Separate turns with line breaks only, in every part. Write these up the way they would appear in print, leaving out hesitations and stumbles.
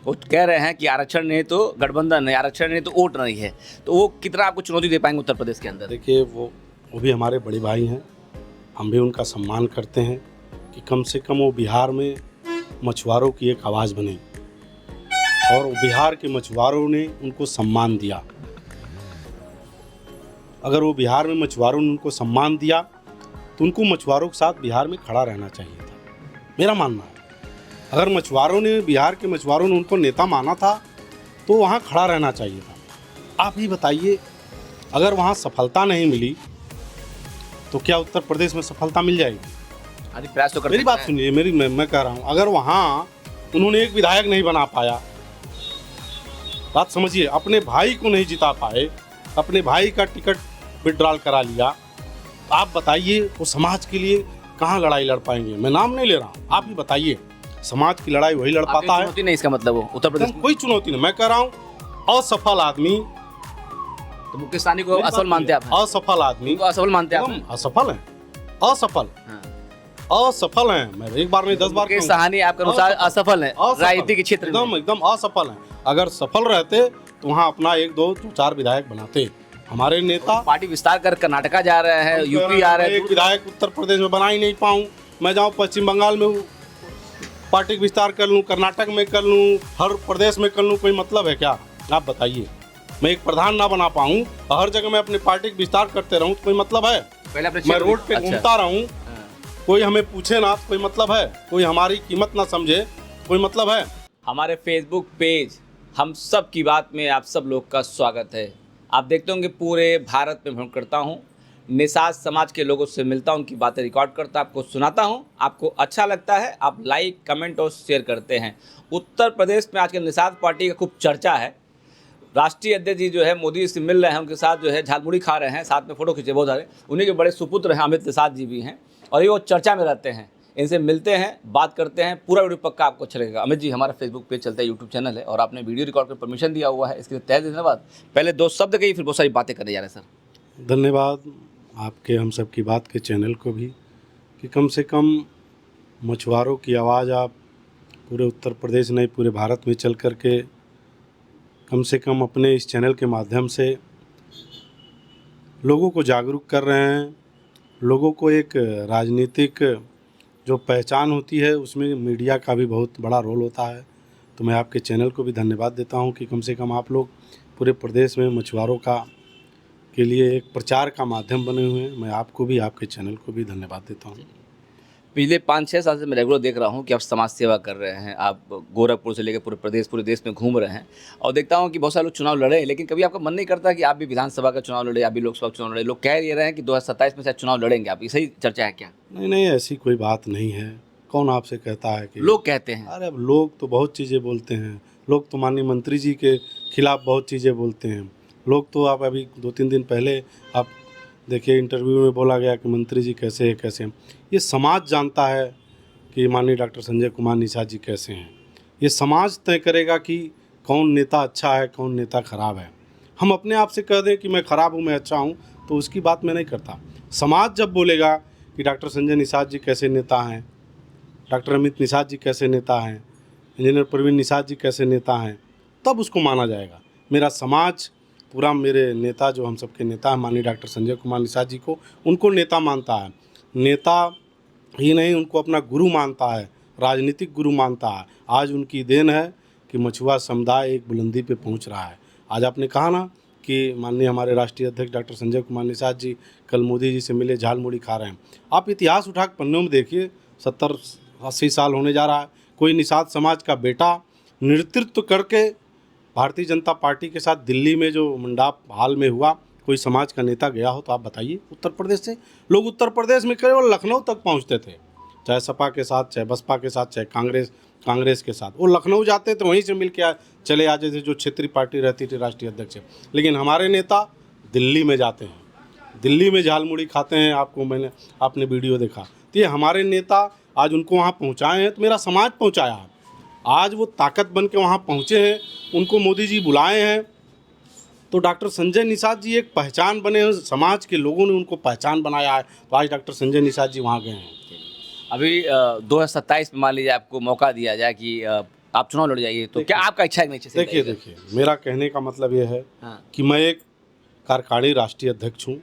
वो कह रहे हैं कि आरक्षण नहीं तो गठबंधन है, आरक्षण नहीं तो वोट नहीं है, तो वो कितना आपको चुनौती दे पाएंगे उत्तर प्रदेश के अंदर?
देखिए वो भी हमारे बड़े भाई हैं, हम भी उनका सम्मान करते हैं कि कम से कम वो बिहार में मछुआरों की एक आवाज़ बने और बिहार के मछुआरों ने उनको सम्मान दिया। अगर वो बिहार में मछुआरों ने उनको सम्मान दिया तो उनको मछुआरों के साथ बिहार में खड़ा रहना चाहिए था, मेरा मानना है। अगर मछुआरों ने, बिहार के मछुआरों ने उनको नेता माना था तो वहाँ खड़ा रहना चाहिए था। आप ही बताइए, अगर वहाँ सफलता नहीं मिली तो क्या उत्तर प्रदेश में सफलता मिल जाएगी?
अरे प्रयास तो करते
मेरी बात सुनिए, मैं कह रहा हूँ, अगर वहाँ उन्होंने एक विधायक नहीं बना पाया, बात समझिए, अपने भाई को नहीं जिता पाए, अपने भाई का टिकट विड्रॉल करा लिया, आप बताइए वो समाज के लिए कहाँ लड़ाई लड़ पाएंगे? मैं नाम नहीं ले रहा हूँ, आप ही बताइए, समाज की लड़ाई वही लड़ पाता है।
चुनौती नहीं इसका मतलब वो उत्तर प्रदेश में
कोई चुनौती नहीं, मैं कह रहा हूँ असफल आदमी,
तो मुकेश सहनी को असफल मानते हैं आप?
असफल आदमी
उनको असफल मानते हैं आप?
असफल है, असफल
हाँ।
असफल है। मैं एक बार नहीं 10 बार
मुकेश सहनी आपके अनुसार असफल है राजनीति के क्षेत्र में?
एकदम असफल है। अगर सफल रहते तो वहाँ अपना 1 2 4 विधायक बनाते। हमारे नेता
पार्टी विस्तार कर कर्नाटका जा रहे हैं, यूपी आ रहे हैं,
एक विधायक उत्तर प्रदेश में बना ही नहीं पाऊँ। मैं जाऊँ पश्चिम बंगाल में हूँ, पार्टी का विस्तार कर लूँ, कर्नाटक में कर लूँ, हर प्रदेश में कर लूँ, कोई मतलब है क्या? आप बताइए, मैं एक प्रधान ना बना पाऊँ, हर जगह मैं अपनी पार्टी का विस्तार करते रहूँ तो कोई मतलब है? मैं रोड पे घूमता रहूँ, कोई हमें पूछे ना तो कोई मतलब है? कोई हमारी कीमत ना समझे, कोई मतलब है?
हमारे फेसबुक पेज हम सब की बात में आप सब लोग का स्वागत है। आप देखते होंगे पूरे भारत में भ्रमण करता हूँ, निषाद समाज के लोगों से मिलता हूँ, उनकी बातें रिकॉर्ड करता, आपको सुनाता हूँ। आपको अच्छा लगता है, आप लाइक, कमेंट और शेयर करते हैं। उत्तर प्रदेश में आजकल निषाद पार्टी का खूब चर्चा है। राष्ट्रीय अध्यक्ष जी जो है मोदी से मिल रहे हैं, उनके साथ जो है झालमुड़ी खा रहे हैं, साथ में फोटो खींचे बहुत सारे। उन्हीं के बड़े सुपुत्र हैं अमित निषाद जी भी हैं, और ये वो चर्चा में रहते हैं। इनसे मिलते हैं, बात करते हैं। पूरा वीडियो पक्का आपको अच्छा लगेगा। अमित जी, हमारा फेसबुक पेज चलता है, यूट्यूब चैनल है, और आपने वीडियो रिकॉर्ड कर परमिशन दिया हुआ है, इसके लिए तहे धन्यवाद। पहले 2 शब्द कही, फिर बहुत सारी बातें करने जा रहे हैं सर।
धन्यवाद आपके हम सब की बात के चैनल को भी, कि कम से कम मछुआरों की आवाज़ आप पूरे उत्तर प्रदेश नहीं पूरे भारत में चल कर के कम से कम अपने इस चैनल के माध्यम से लोगों को जागरूक कर रहे हैं। लोगों को एक राजनीतिक जो पहचान होती है उसमें मीडिया का भी बहुत बड़ा रोल होता है। तो मैं आपके चैनल को भी धन्यवाद देता हूं कि कम से कम आप लोग पूरे प्रदेश में मछुआरों के लिए एक प्रचार का माध्यम बने हुए हैं। मैं आपको भी, आपके चैनल को भी धन्यवाद देता हूं।
पिछले 5-6 साल से मैं रेगुलर देख रहा हूँ कि आप समाज सेवा कर रहे हैं। आप गोरखपुर से लेकर पूरे देश में घूम रहे हैं, और देखता हूँ कि बहुत सारे लोग चुनाव लड़े, लेकिन कभी आपका मन नहीं करता कि आप भी विधानसभा का चुनाव लड़े, आप भी लोकसभा का चुनाव लड़े? लोग कह ये रहे हैं कि 2027 में शायद चुनाव लड़ेंगे आप, ये सही चर्चा है क्या?
नहीं, ऐसी कोई बात नहीं है। कौन आपसे कहता है कि
लोग कहते हैं?
अरे अब लोग तो बहुत चीज़ें बोलते हैं। लोग तो माननीय मंत्री जी के खिलाफ बहुत चीज़ें बोलते हैं। लोग तो, आप अभी 2-3 दिन पहले आप देखिए इंटरव्यू में बोला गया कि मंत्री जी कैसे हैं कैसे हैं। ये समाज जानता है कि माननीय डॉक्टर संजय कुमार निषाद जी कैसे हैं। ये समाज तय करेगा कि कौन नेता अच्छा है, कौन नेता खराब है। हम अपने आप से कह दें कि मैं खराब हूँ, मैं अच्छा हूँ, तो उसकी बात मैं नहीं करता। समाज जब बोलेगा कि डॉक्टर संजय निषाद जी कैसे नेता हैं, डॉक्टर अमित निषाद जी कैसे नेता हैं, इंजीनियर प्रवीण निषाद जी कैसे नेता हैं, तब उसको माना जाएगा। मेरा समाज पूरा मेरे नेता, जो हम सबके नेता हैं माननीय डॉक्टर संजय कुमार निषाद जी को, उनको नेता मानता है। नेता ही नहीं, उनको अपना गुरु मानता है, राजनीतिक गुरु मानता है। आज उनकी देन है कि मछुआ समुदाय एक बुलंदी पे पहुंच रहा है। आज आपने कहा ना कि माननीय हमारे राष्ट्रीय अध्यक्ष डॉक्टर संजय कुमार निषाद जी कल मोदी जी से मिले, झालमुड़ी खा रहे हैं। आप इतिहास उठा के पन्नों में देखिए, 70-80 साल होने जा रहा है, कोई निषाद समाज का बेटा नेतृत्व करके भारतीय जनता पार्टी के साथ दिल्ली में जो मंडाप हाल में हुआ, कोई समाज का नेता गया हो तो आप बताइए। उत्तर प्रदेश से लोग उत्तर प्रदेश में केवल लखनऊ तक पहुंचते थे, चाहे सपा के साथ, चाहे बसपा के साथ, चाहे कांग्रेस के साथ। वो लखनऊ जाते थे, वहीं से मिल के चले आते थे, जो क्षेत्रीय पार्टी रहती थी राष्ट्रीय अध्यक्ष। लेकिन हमारे नेता दिल्ली में जाते हैं, दिल्ली में झालमुड़ी खाते हैं। आपने वीडियो देखा, तो ये हमारे नेता आज उनको वहाँ पहुँचाए हैं, तो मेरा समाज पहुँचाया है। आज वो ताकत बन के वहाँ पहुँचे हैं, उनको मोदी जी बुलाए हैं, तो डॉक्टर संजय निषाद जी एक पहचान बने हैं। समाज के लोगों ने उनको पहचान बनाया है, तो आज डॉक्टर संजय निषाद जी वहाँ गए हैं।
अभी 2027 में मान लीजिए आपको मौका दिया जाए कि आप चुनाव लड़ जाइए तो क्या आपका इच्छा है कि नीचे से
देखिए देखिए, मेरा कहने का मतलब ये है
हाँ।
कि मैं एक कार्यकारिणी राष्ट्रीय अध्यक्ष हूँ।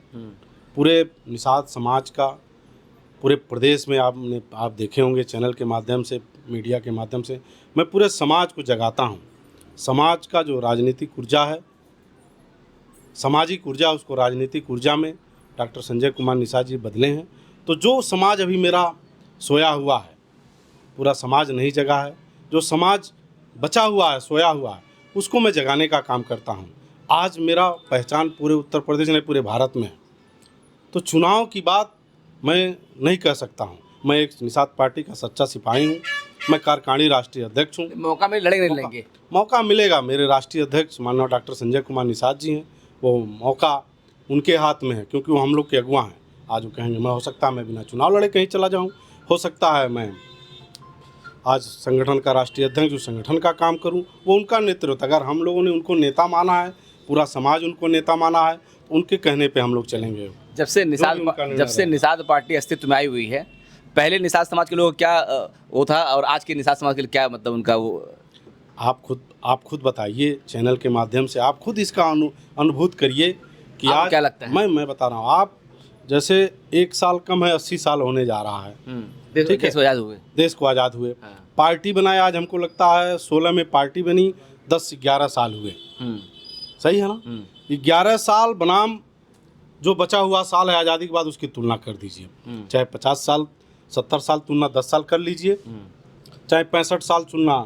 पूरे निषाद समाज का पूरे प्रदेश में आप देखे होंगे चैनल के माध्यम से, मीडिया के माध्यम से, मैं पूरे समाज को जगाता हूँ। समाज का जो राजनीतिक ऊर्जा है, सामाजिक ऊर्जा, उसको राजनीतिक ऊर्जा में डॉक्टर संजय कुमार निषाद जी बदले हैं। तो जो समाज अभी मेरा सोया हुआ है, पूरा समाज नहीं जगा है, जो समाज बचा हुआ है, सोया हुआ है, उसको मैं जगाने का काम करता हूँ। आज मेरा पहचान पूरे उत्तर प्रदेश नहीं, पूरे भारत में है। तो चुनाव की बात मैं नहीं कह सकता हूँ। मैं एक निषाद पार्टी का सच्चा सिपाही हूँ। मैं कार्यकारिणी राष्ट्रीय अध्यक्ष हूँ।
मौका में लड़ेंगे नहीं लड़ेंगे?
मौका मिलेगा। मेरे राष्ट्रीय अध्यक्ष माननीय डॉक्टर संजय कुमार निषाद जी हैं, वो मौका उनके हाथ में है, क्योंकि वो हम लोग के अगुवा हैं। आज वो कहेंगे, मैं हो सकता है मैं बिना चुनाव लड़े कहीं चला जाऊँ, हो सकता है मैं आज संगठन का राष्ट्रीय अध्यक्ष जो संगठन का काम करूं, वो उनका नेतृत्व। अगर हम लोगों ने उनको नेता माना है, पूरा समाज उनको नेता माना है, तो उनके कहने पे हम लोग चलेंगे।
जब से निषाद पार्टी अस्तित्व में आई हुई है, पहले निषाद समाज के लोग क्या वो था और आज के निषाद समाज के लिए क्या मतलब उनका वो?
आप खुद बताइए, चैनल के माध्यम से आप खुद इसका अनुभूत करिए कि आज
क्या लगता है?
मैं बता रहा हूँ, आप जैसे 1 साल कम है, 80 साल होने जा रहा है।
ठीक है,
देश को आज़ाद हुए।
हाँ।
पार्टी बनाए आज हमको लगता है 16 में पार्टी बनी, 10-11 साल हुए। सही है ना? 11 साल बनाम जो बचा हुआ साल है आज़ादी के बाद, उसकी तुलना कर दीजिए। चाहे 50 साल 70 साल तुलना 10 साल कर लीजिए, चाहे 65 साल तुलना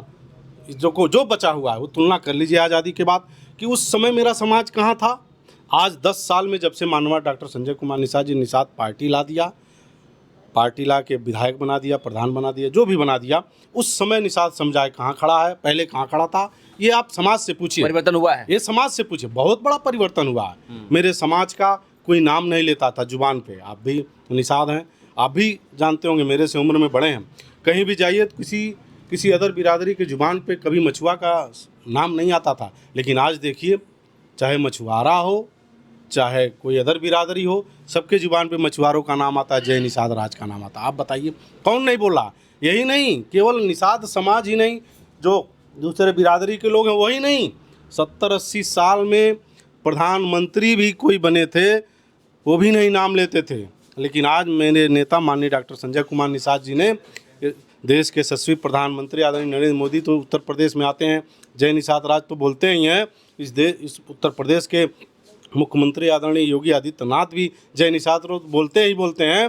जो बचा हुआ है वो तुलना कर लीजिए आज़ादी के बाद, कि उस समय मेरा समाज कहाँ था। आज 10 साल में जब से माननीय डॉक्टर संजय कुमार निषाद जी निषाद पार्टी ला दिया, पार्टी ला के विधायक बना दिया, प्रधान बना दिया, जो भी बना दिया, उस समय निषाद समुदाय कहाँ खड़ा है, पहले कहाँ खड़ा था, ये आप समाज से पूछिए।
परिवर्तन हुआ है,
ये समाज से पूछिए, बहुत बड़ा परिवर्तन हुआ है। मेरे समाज का कोई नाम नहीं लेता था जुबान पे। आप भी निषाद हैं, आप भी जानते होंगे, मेरे से उम्र में बड़े हैं। कहीं भी जाइए तो किसी अदर बिरादरी के जुबान पे कभी मछुआ का नाम नहीं आता था, लेकिन आज देखिए, चाहे मछुआरा हो, चाहे कोई अदर बिरादरी हो, सबके जुबान पे मछुआरों का नाम आता है, जय निषाद राज का नाम आता है। आप बताइए कौन नहीं बोला? यही नहीं, केवल निषाद समाज ही नहीं, जो दूसरे बिरादरी के लोग हैं वही नहीं, 70-80 साल में प्रधानमंत्री भी कोई बने थे, वो भी नहीं नाम लेते थे। लेकिन आज मेरे नेता माननीय डॉक्टर संजय कुमार निषाद जी ने, देश के यशस्वी प्रधानमंत्री आदरणीय नरेंद्र मोदी तो उत्तर प्रदेश में आते हैं, जय निषाद राज तो बोलते ही हैं। इस उत्तर प्रदेश के मुख्यमंत्री आदरणीय योगी आदित्यनाथ भी जय निषाद राज बोलते ही बोलते हैं।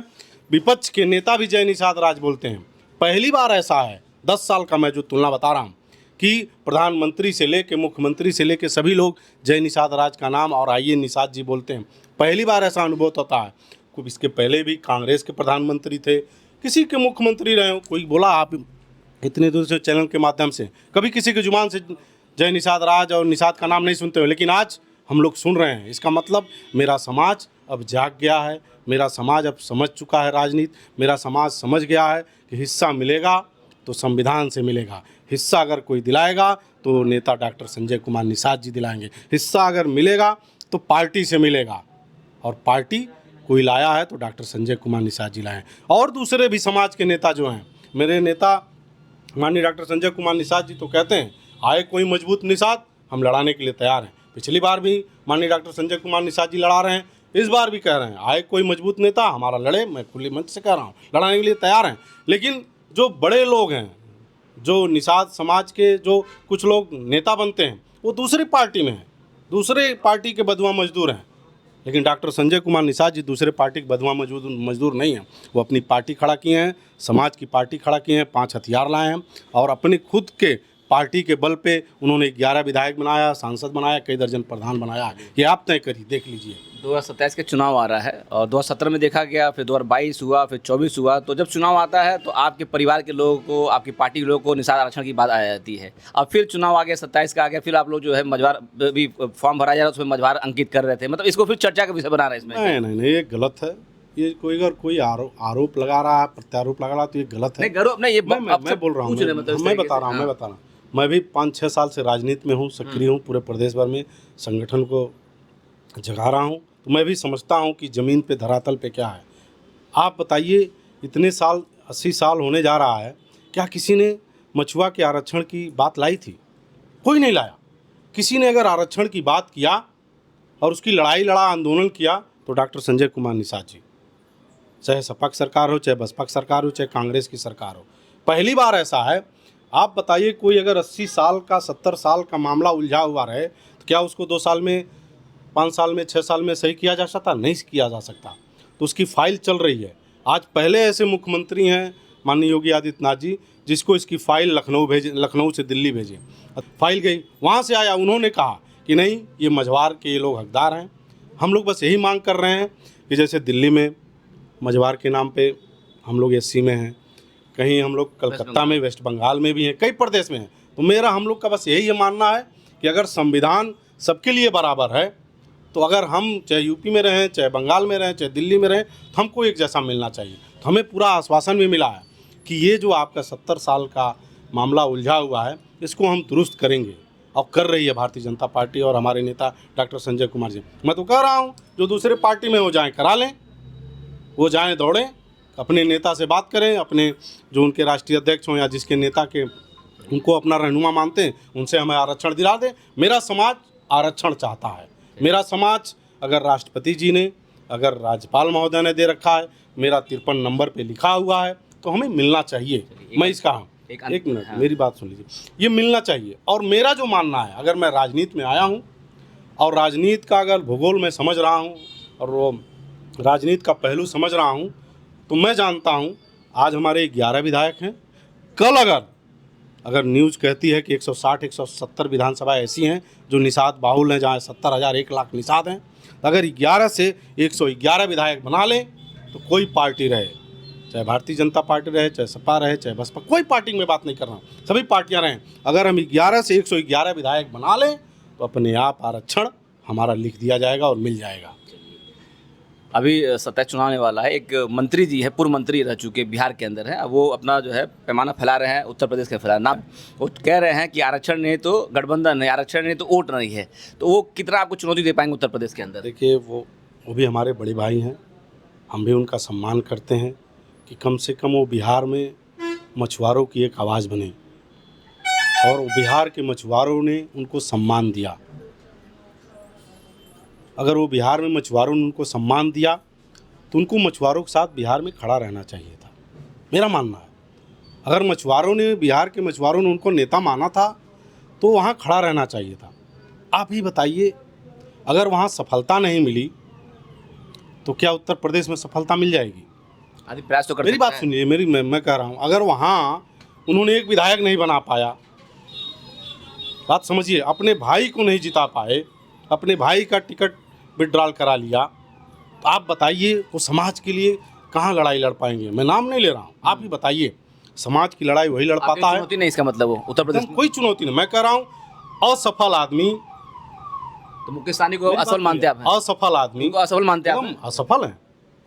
विपक्ष के नेता भी जय निषाद राज बोलते हैं। पहली बार ऐसा है, 10 साल का मैं जो तुलना बता रहा हूँ, कि प्रधानमंत्री से लेके मुख्यमंत्री से लेके सभी लोग जय निषाद राज का नाम और आइए निषाद जी बोलते हैं। पहली बार ऐसा अनुभव होता है। कुछ इसके पहले भी कांग्रेस के प्रधानमंत्री थे, किसी के मुख्यमंत्री रहे हो, कोई बोला, आप इतने दूर से चैनल के माध्यम से कभी किसी के जुबान से जय निषाद राज और निषाद का नाम नहीं सुनते हो, लेकिन आज हम लोग सुन रहे हैं। इसका मतलब मेरा समाज अब जाग गया है, मेरा समाज अब समझ चुका है राजनीति। मेरा समाज समझ गया है कि हिस्सा मिलेगा तो संविधान से मिलेगा, हिस्सा अगर कोई दिलाएगा तो नेता डॉक्टर संजय कुमार निषाद जी दिलाएंगे, हिस्सा अगर मिलेगा तो पार्टी से मिलेगा, और पार्टी कोई लाया है तो डॉक्टर संजय कुमार निषाद जी लाए। और दूसरे भी समाज के नेता जो हैं, मेरे नेता माननीय डॉक्टर संजय कुमार निषाद जी तो कहते हैं, आए कोई मजबूत निषाद, हम लड़ाने के लिए तैयार हैं। पिछली बार भी माननीय डॉक्टर संजय कुमार निषाद जी लड़ा रहे हैं, इस बार भी कह रहे हैं, आए कोई मजबूत नेता हमारा लड़े। मैं खुले मंच से कह रहा हूँ, लड़ाने के लिए तैयार हैं। लेकिन जो बड़े लोग हैं, जो निषाद समाज के जो कुछ लोग नेता बनते हैं, वो दूसरी पार्टी में हैं, दूसरे पार्टी के बदुआ मजदूर हैं। लेकिन डॉक्टर संजय कुमार निषाद जी दूसरे पार्टी के बदुआ मजदूर नहीं हैं। वो अपनी पार्टी खड़ा किए हैं, समाज की पार्टी खड़ा किए हैं, 5 हथियार लाए हैं, और अपने खुद के पार्टी के बल पे उन्होंने 11 विधायक बनाया, सांसद बनाया, कई दर्जन प्रधान बनाया। ये आप तय करिए, देख लीजिए।
2027 के चुनाव आ रहा है और 2017 में देखा गया, फिर 2022 हुआ, फिर 24 हुआ। तो जब चुनाव आता है तो आपके परिवार के लोगों को, आपकी पार्टी के लोगों को निषाद आरक्षण की बात आ जाती है। अब फिर चुनाव आ गया, 27 का आ गया, फिर आप लोग जो है मझवार भी फॉर्म भरा जा रहा है, उसमें मझवार अंकित कर रहे थे। मतलब इसको फिर चर्चा का विषय बना रहे हैं इसमें?
नहीं, ये गलत है। ये अगर कोई आरोप लगा रहा है, प्रत्यारोप लगा रहा है, तो ये गलत है।
मैं
बोल रहा हूँ, मैं बता रहा हूँ। मैं भी 5-6 साल से राजनीति में हूँ, सक्रिय हूँ, पूरे प्रदेश भर में संगठन को जगा रहा हूँ। तो मैं भी समझता हूँ कि ज़मीन पे, धरातल पे क्या है। आप बताइए, इतने साल, 80 साल होने जा रहा है, क्या किसी ने मछुआ के आरक्षण की बात लाई थी? कोई नहीं लाया। किसी ने अगर आरक्षण की बात किया और उसकी लड़ाई लड़ा, आंदोलन किया, तो डॉक्टर संजय कुमार निषाद जी, चाहे सपा की सरकार हो, चाहे बसपा की सरकार हो, चाहे कांग्रेस की सरकार हो। पहली बार ऐसा है। आप बताइए, कोई अगर 80 साल का 70 साल का मामला उलझा हुआ रहे तो क्या उसको 2 साल में, 5 साल में, 6 साल में सही किया जा सकता? नहीं किया जा सकता। तो उसकी फाइल चल रही है। आज पहले ऐसे मुख्यमंत्री हैं माननीय योगी आदित्यनाथ जी, जिसको इसकी फाइल लखनऊ से दिल्ली भेजे। फाइल गई, वहाँ से आया, उन्होंने कहा कि नहीं, ये मझवार के ये लोग हकदार हैं। हम लोग बस यही मांग कर रहे हैं कि जैसे दिल्ली में मझवार के नाम पे हम लोग एससी में हैं, कहीं हम लोग कलकत्ता में, वेस्ट बंगाल में भी हैं, कई प्रदेश में हैं। तो हम लोग का बस यही मानना है कि अगर संविधान सबके लिए बराबर है, तो अगर हम चाहे यूपी में रहें, चाहे बंगाल में रहें, चाहे दिल्ली में रहें, तो हमको एक जैसा मिलना चाहिए। तो हमें पूरा आश्वासन भी मिला है कि ये जो आपका 70 साल का मामला उलझा हुआ है, इसको हम दुरुस्त करेंगे, और कर रही है भारतीय जनता पार्टी और हमारे नेता डॉक्टर संजय कुमार जी। मैं तो कह रहा हूँ, जो दूसरे पार्टी में हो जाएं, करा लें, वो जाएं, दौड़ें, अपने नेता से बात करें, अपने जो उनके राष्ट्रीय अध्यक्ष हों या जिसके नेता के उनको अपना रहनुमा मानते हैं, उनसे हमें आरक्षण दिला दें। मेरा समाज आरक्षण चाहता है। मेरा समाज, अगर राष्ट्रपति जी ने, अगर राज्यपाल महोदय ने दे रखा है, मेरा 53 नंबर पे लिखा हुआ है, तो हमें मिलना चाहिए। मैं इसका हूँ, एक मिनट, मेरी बात सुन लीजिए, ये मिलना चाहिए। और मेरा जो मानना है, अगर मैं राजनीति में आया हूँ और राजनीति का अगर भूगोल में समझ रहा हूँ और वो राजनीति का पहलू समझ रहा हूँ, तो मैं जानता हूँ आज हमारे 11 विधायक हैं। कल अगर न्यूज़ कहती है कि 160-170 विधानसभा ऐसी हैं जो निषाद बाहुल हैं, जहाँ 70,000 1 लाख निषाद हैं, अगर 11 से 111 विधायक बना लें, तो कोई पार्टी रहे, चाहे भारतीय जनता पार्टी रहे, चाहे सपा रहे, चाहे बसपा, कोई पार्टी में बात नहीं कर रहा हूँ, सभी पार्टियां रहें, अगर हम 11 से 111 विधायक बना लें, तो अपने आप आरक्षण हमारा लिख दिया जाएगा और मिल जाएगा।
अभी सत्ता चुनाव आने वाला है। एक मंत्री जी है, पूर्व मंत्री रह चुके, बिहार के अंदर हैं, वो अपना जो है पैमाना फैला रहे हैं, उत्तर प्रदेश के फैला नाम। वो कह रहे हैं कि आरक्षण नहीं तो गठबंधन है, आरक्षण नहीं तो वोट नहीं है। तो वो कितना आपको चुनौती दे पाएंगे उत्तर प्रदेश के अंदर?
देखिए, वो भी हमारे बड़े भाई हैं, हम भी उनका सम्मान करते हैं कि कम से कम वो बिहार में मछुआरों की एक आवाज़ बने, और बिहार के मछुआरों ने उनको सम्मान दिया। अगर वो बिहार में मछुआरों ने उनको सम्मान दिया, तो उनको मछुआरों के साथ बिहार में खड़ा रहना चाहिए था, मेरा मानना है। अगर मछुआरों ने, बिहार के मछुआरों ने उनको नेता माना था, तो वहाँ खड़ा रहना चाहिए था। आप ही बताइए, अगर वहाँ सफलता नहीं मिली, तो क्या उत्तर प्रदेश में सफलता मिल जाएगी?
आदि प्रयास तो कर
मेरी बात सुनिए, मैं कह रहा हूँ, अगर वहाँ उन्होंने एक विधायक नहीं बना पाया, बात समझिए, अपने भाई को नहीं जिता पाए, अपने भाई का टिकट विड्रॉल करा लिया, तो आप बताइए वो समाज के लिए कहाँ लड़ाई लड़ पाएंगे? मैं नाम नहीं ले रहा हूँ, आप ही बताइए, समाज की लड़ाई वही लड़ पाता है।
चुनौती नहीं, इसका मतलब वो उत्तर प्रदेश में
कोई चुनौती नहीं। मैं कह रहा हूँ, असफल आदमी,
तो मुकेश सहनी को असफल मानते हैं आप?
असफल आदमी
उनको असफल मानते हैं आप?
असफल हैं,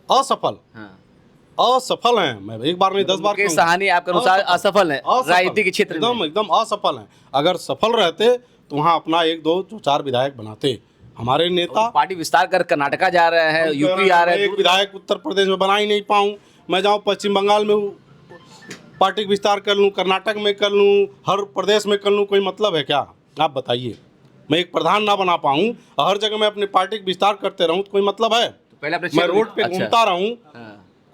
असफल, असफल हैं। मैं एक बार नहीं 10 बार
मुकेश सहनी आपके अनुसार असफल है राजनीति के क्षेत्र में?
एकदम असफल हैं। अगर सफल रहते तो वहाँ अपना 1, 2, 4 विधायक बनाते। हमारे नेता
पार्टी विस्तार कर कर्नाटका जा रहे हैं, यूपी आ रहे हैं,
एक विधायक उत्तर प्रदेश में बना ही नहीं पाऊँ। मैं जाऊँ पश्चिम बंगाल में पार्टी विस्तार कर लूँ, कर्नाटक में कर लूँ, हर प्रदेश में कर लूँ, कोई मतलब है क्या? आप बताइए। मैं एक प्रधान ना बना पाऊँ, हर जगह मैं अपने पार्टी का विस्तार करते रहूँ, तो कोई मतलब है?
तो पहले अपने
मैं रोड पे घूमता रहूँ,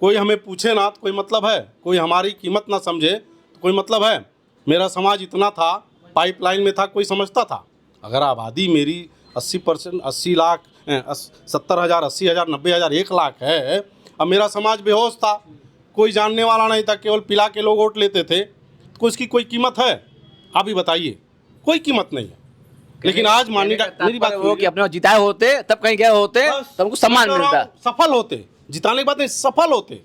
कोई हमें पूछे ना, तो कोई मतलब है? कोई हमारी कीमत ना समझे, तो कोई मतलब है? मेरा समाज इतना था, पाइपलाइन में था, कोई समझता था? अगर आबादी मेरी 80%, 80 लाख, 70,000, 80,000, 90,000, 1 लाख है, अब मेरा समाज बेहोश था, कोई जानने वाला नहीं था, केवल पिला के लोग वोट लेते थे, तो उसकी कोई कीमत है? आप ही बताइए, कोई कीमत नहीं है। लेकिन आज माननीय, मेरी बात
वो कि अपने जिताए होते, तब कहीं गए होते, तब उनको सम्मान मिलता,
सफल होते, जिताने की बात नहीं, सफल होते,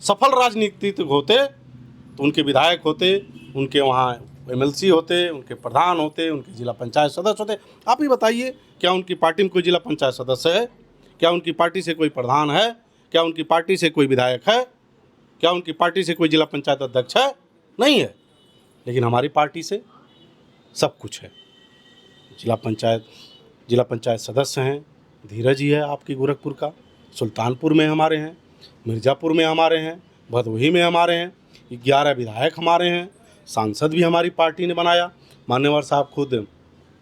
सफल राजनीतिक होते, तो उनके विधायक होते, उनके वहाँ MLC होते, उनके प्रधान होते, उनके जिला पंचायत सदस्य होते। आप ही बताइए, क्या उनकी पार्टी में कोई जिला पंचायत सदस्य है? क्या उनकी पार्टी से कोई प्रधान है? क्या उनकी पार्टी से कोई विधायक है? क्या उनकी पार्टी से कोई जिला पंचायत अध्यक्ष है? नहीं है। लेकिन हमारी पार्टी से सब कुछ है। जिला पंचायत सदस्य हैं, धीरज जी है आपकी गोरखपुर का, सुल्तानपुर में हमारे हैं, मिर्ज़ापुर में हमारे हैं, भदोही में हमारे हैं, 11 विधायक हमारे हैं, सांसद भी हमारी पार्टी ने बनाया। मान्यवर साहब खुद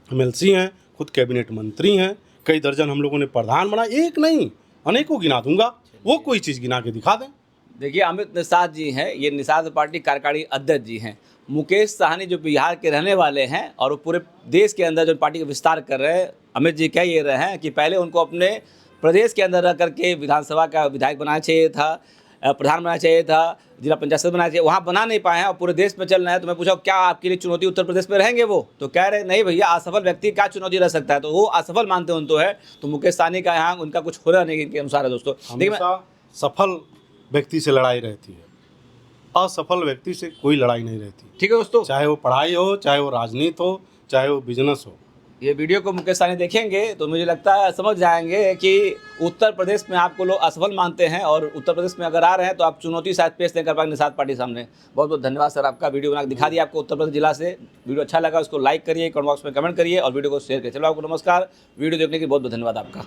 MLC हैं, खुद कैबिनेट मंत्री हैं, कई दर्जन हम लोगों ने प्रधान बनाए, एक नहीं अनेकों गिना दूंगा, वो कोई चीज़ गिना के दिखा दें।
देखिए, अमित निषाद जी हैं, ये निषाद पार्टी कार्यकारी अध्यक्ष जी हैं। मुकेश साहनी जो बिहार के रहने वाले हैं और वो पूरे देश के अंदर जो पार्टी का विस्तार कर रहे हैं, अमित जी कह ये रहे हैं कि पहले उनको अपने प्रदेश के अंदर रह करके विधानसभा का विधायक बनाना चाहिए था, प्रधान बनाना चाहिए था, जिला पंचायत सदस्य बनाना चाहिए, वहाँ बना नहीं पाए हैं और पूरे देश में चल रहे हैं। तो मैं पूछा क्या आपके लिए चुनौती उत्तर प्रदेश में रहेंगे वो? तो कह रहे नहीं भैया, असफल व्यक्ति क्या चुनौती रह सकता है, तो वो असफल मानते हैं उनको है। तो मुकेश साहनी का यहाँ उनका कुछ हो रहा नहीं इनके अनुसार है दोस्तों।
हमेशा सफल व्यक्ति से लड़ाई रहती है, असफल व्यक्ति से कोई लड़ाई नहीं रहती।
ठीक है दोस्तों,
चाहे वो पढ़ाई हो, चाहे वो राजनीति हो, चाहे वो बिजनेस हो।
ये वीडियो को मुकेश साहनी देखेंगे तो मुझे लगता है समझ जाएंगे कि उत्तर प्रदेश में आपको लोग असफल मानते हैं और उत्तर प्रदेश में अगर आ रहे हैं तो आप चुनौती शायद पेश नहीं कर पाएंगे निषाद पार्टी सामने। बहुत बहुत धन्यवाद सर, आपका वीडियो बना के दिखा दिया आपको उत्तर प्रदेश जिला से। वीडियो अच्छा लगा उसको लाइक करिए, कमेंट बॉक्स में कमेंट करिए और वीडियो को शेयर करिए। चलो आपको नमस्कार, वीडियो देखने के लिए बहुत बहुत धन्यवाद आपका।